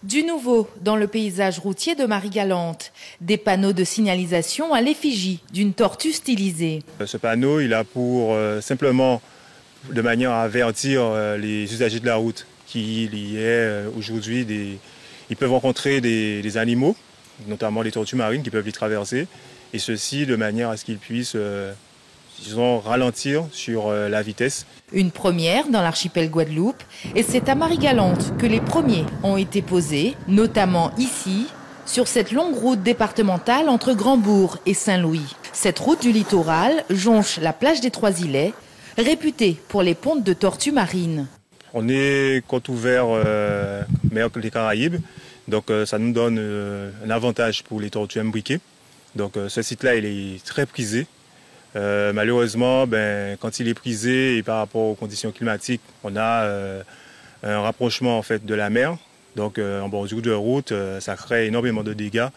Du nouveau dans le paysage routier de Marie-Galante, des panneaux de signalisation à l'effigie d'une tortue stylisée. Ce panneau, il a pour simplement de manière à avertir les usagers de la route qu'il y ait aujourd'hui ils peuvent rencontrer des animaux, notamment les tortues marines qui peuvent les traverser, et ceci de manière à ce qu'ils puissent ralentir sur la vitesse. Une première dans l'archipel Guadeloupe, et c'est à Marie-Galante que les premiers ont été posés, notamment ici, sur cette longue route départementale entre Grandbourg et Saint-Louis. Cette route du littoral jonche la plage des Trois-Îlets, réputée pour les pontes de tortues marines. On est côte ouverte mer des Caraïbes, donc ça nous donne un avantage pour les tortues imbriquées. Donc ce site-là, il est très prisé. Malheureusement, quand il est prisé et par rapport aux conditions climatiques, on a un rapprochement en fait de la mer. Donc en bordure de route, ça crée énormément de dégâts.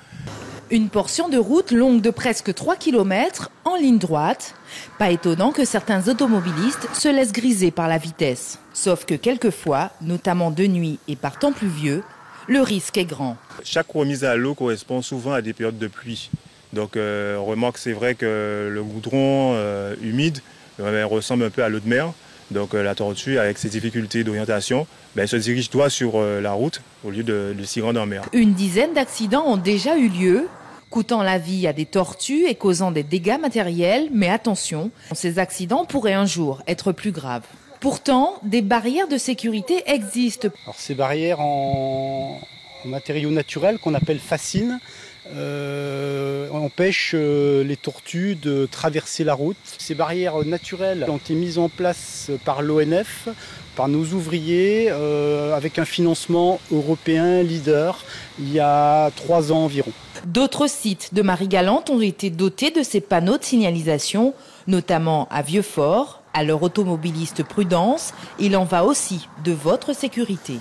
Une portion de route longue de presque 3 km en ligne droite. Pas étonnant que certains automobilistes se laissent griser par la vitesse. Sauf que quelquefois, notamment de nuit et par temps pluvieux, le risque est grand. Chaque remise à l'eau correspond souvent à des périodes de pluie. Donc on remarque, c'est vrai que le goudron humide ressemble un peu à l'eau de mer. Donc la tortue, avec ses difficultés d'orientation, se dirige droit sur la route au lieu de s'y rendre en mer. Une dizaine d'accidents ont déjà eu lieu, coûtant la vie à des tortues et causant des dégâts matériels. Mais attention, ces accidents pourraient un jour être plus graves. Pourtant, des barrières de sécurité existent. Alors, ces barrières en matériaux naturels qu'on appelle fascines empêchent les tortues de traverser la route. Ces barrières naturelles ont été mises en place par l'ONF, par nos ouvriers, avec un financement européen leader il y a 3 ans environ. D'autres sites de Marie-Galante ont été dotés de ces panneaux de signalisation, notamment à Vieux-Fort. À leur automobiliste prudence, il en va aussi de votre sécurité.